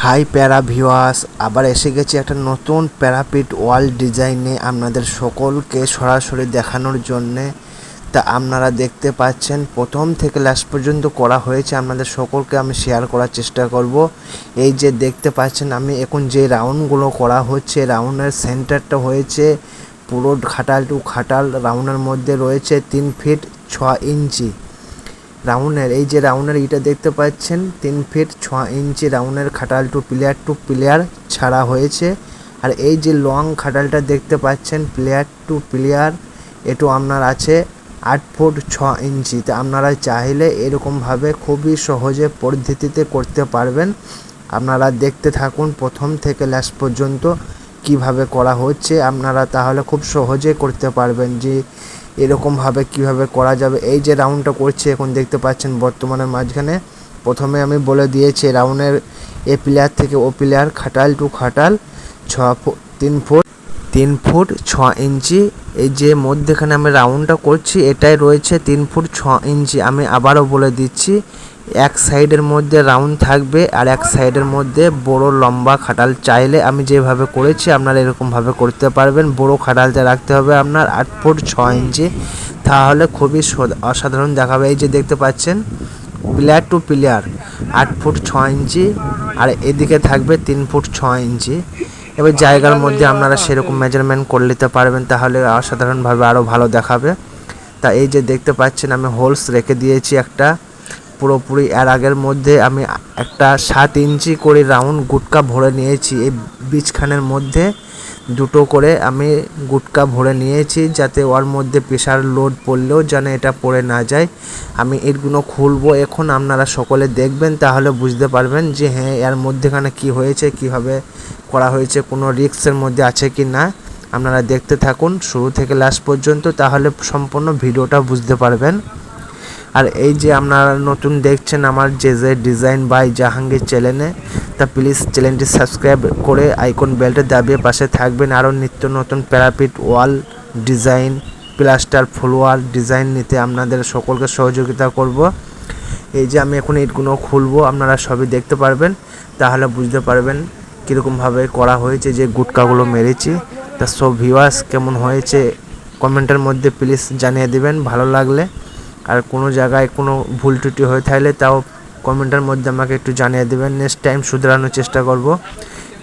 High প্যারা viewers, আবার এসে গেছি একটা নতুন প্যারাপিট ওয়াল ডিজাইনে আপনাদের সকলকে সরাসরি দেখানোর জন্যে। তা আপনারা দেখতে পাচ্ছেন প্রথম থেকে লাস্ট পর্যন্ত করা হয়েছে, আপনাদের সকলকে আমি শেয়ার করার চেষ্টা করব। এই যে দেখতে পাচ্ছেন আমি এখন যে রাউন্ডগুলো করা হচ্ছে, রাউন্ডের সেন্টারটা হয়েছে পুরো খাটাল টু খাটাল। রাউন্ডের মধ্যে রয়েছে 3 ফিট 6 ইঞ্চি রাউন্ডের। এই যে রাউন্ডের ইটা দেখতে পাচ্ছেন 3 ফিট 6 ইঞ্চি রাউন্ডের খাটাল টু প্লেয়ার ছাড়া হয়েছে। আর এই যে লং খাটালটা দেখতে পাচ্ছেন প্লেয়ার টু প্লেয়ার, এটু আপনার আছে 8 ফুট 6 ইঞ্চি। তা আপনারা চাইলে এরকমভাবে খুবই সহজে পদ্ধতিতে করতে পারবেন। আপনারা দেখতে থাকুন প্রথম থেকে লাস্ট পর্যন্ত কিভাবে করা হচ্ছে, আপনারা তাহলে খুব সহজে করতে পারবেন যে এরকমভাবে কিভাবে করা যাবে। এই যে রাউন্ডটা করছে এখন দেখতে পাচ্ছেন বর্তমানের মাঝখানে, প্রথমে আমি বলে দিয়েছি রাউন্ডের এ প্লেয়ার থেকে ও প্লেয়ার খাটাল টু খাটাল 3 ফুট 6 ইঞ্চি। এই যে মধ্যেখানে আমি রাউন্ডটা করছি এটাই রয়েছে 3 ফুট 6 ইঞ্চি। আমি আবারও বলে দিচ্ছি, এক সাইডের মধ্যে রাউন্ড থাকবে আর এক সাইডের মধ্যে বড় লম্বা খাটাল। চাইলে আমি যেভাবে করেছি আপনারা এরকমভাবে করতে পারবেন। বড় খাটালটা রাখতে হবে আপনার 8 ফুট 6 ইঞ্চি, তাহলে খুবই অসাধারণ দেখাবে। এই যে দেখতে পাচ্ছেন প্লেয়ার টু প্লেয়ার 8 ফুট 6 ইঞ্চি আর এদিকে থাকবে 3 ফুট 6 ইঞ্চি। এবার জায়গার মধ্যে আপনারা সেরকম মেজারমেন্ট করে নিতে পারবেন, তাহলে অসাধারণভাবে আরও ভালো দেখাবে। তা এই যে দেখতে পাচ্ছেন আমি হোলস রেখে দিয়েছি একটা পুরোপুরি। এর আগের মধ্যে আমি একটা 7 ইঞ্চি করে রাউন্ড গুটকা ভরে নিয়েছি। এই বীজখানের মধ্যে দুটো করে আমি গুটকা ভরে নিয়েছি, যাতে ওর মধ্যে প্রেশার লোড পড়লেও যেন এটা পড়ে না যায়। আমি এগুলো খুলবো এখন, আপনারা সকলে দেখবেন তাহলে বুঝতে পারবেন যে হ্যাঁ এর মধ্যেখানে কি হয়েছে, কিভাবে করা হয়েছে, কোনো রিস্কের মধ্যে আছে কি না। আপনারা দেখতে থাকুন শুরু থেকে লাস্ট পর্যন্ত, তাহলে সম্পূর্ণ ভিডিওটা বুঝতে পারবেন। আর এই যে আপনারা নতুন দেখছেন আমার যে ডিজাইন বাই জাহাঙ্গীর চ্যানেলে, তা প্লিজ চ্যানেলটি সাবস্ক্রাইব করে আইকন বেলটা দাবিয়ে পাশে থাকবেন। আরও নিত্য নতুন প্যারাপিট ওয়াল ডিজাইন, প্লাস্টার ফ্লোয়ার ডিজাইন নিতে আপনাদের সকলকে সহযোগিতা করব। এই যে আমি এখন ইটগুলো খুলবো, আপনারা সবই দেখতে পারবেন, তাহলে বুঝতে পারবেন কীরকমভাবে করা হয়েছে। যে গুটকাগুলো মেরেছি, তা সব ভিউয়ার্স কেমন হয়েছে কমেন্টের মধ্যে প্লিজ জানিয়ে দেবেন ভালো লাগলে। আর কোনো জায়গায় কোনো ভুল ত্রুটি হয়ে থাকলে তাও কমেন্টের মধ্যে আমাকে একটু জানিয়ে দেবেন, নেক্সট টাইম শুধরানোর চেষ্টা করব।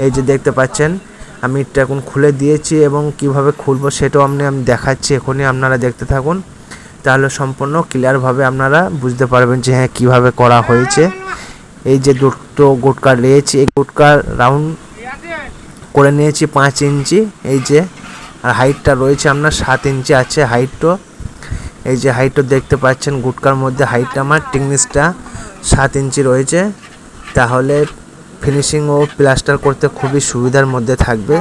এই যে দেখতে পাচ্ছেন আমি এটা এখন খুলে দিয়েছি এবং কিভাবে খুলবো সেটাও আমি দেখাচ্ছি এখনই। আপনারা দেখতে থাকুন তাহলে সম্পূর্ণ ক্লিয়ারভাবে আপনারা বুঝতে পারবেন যে হ্যাঁ কীভাবে করা হয়েছে। এই যে দুটো গুটকা নিয়েছি, এই গুটকার রাউন্ড করে নিয়েছি 5 ইঞ্চি। এই যে আর হাইটটা রয়েছে আপনার 7 ইঞ্চি আছে হাইটটা। এই যে হাইটটা দেখতে পাচ্ছেন গুটকার মধ্যে হাইটটা আমার টিকনেসটা 7 ইঞ্চি রয়েছে, তাহলে ফিনিশিং ও প্লাস্টার করতে খুবই সুবিধার মধ্যে থাকবে।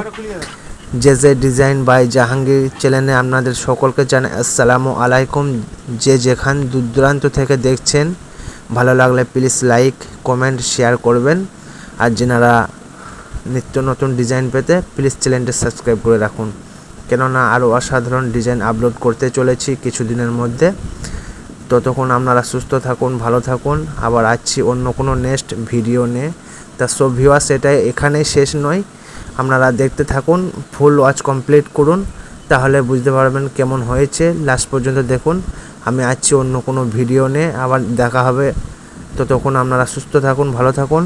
যে ডিজাইন বাই জাহাঙ্গীর চ্যানেলে আপনাদের সকলকে জানাই আসসালামু আলাইকুম। যে যেখান দূর দূরান্ত থেকে দেখছেন, ভালো লাগলে প্লিজ লাইক কমেন্ট শেয়ার করবেন। আর যেনারা নিত্য নতুন ডিজাইন পেতে প্লিজ চ্যানেলটি সাবস্ক্রাইব করে রাখুন, কেননা আরও অসাধারণ ডিজাইন আপলোড করতে চলেছি কিছুদিনের মধ্যে। ততক্ষণ আপনারা সুস্থ থাকুন, ভালো থাকুন, আবার আসছি অন্য কোনো নেক্সট ভিডিও নিয়ে। তা সব ভিউয়ার্স এটা এখানেই শেষ নয়, আপনারা দেখতে থাকুন, ফুল ওয়াচ কমপ্লিট করুন, তাহলে বুঝতে পারবেন কেমন হয়েছে। লাস্ট পর্যন্ত দেখুন, আমি আসছি অন্য কোনো ভিডিও নিয়ে, আবার দেখা হবে। ততক্ষণ আপনারা সুস্থ থাকুন, ভালো থাকুন।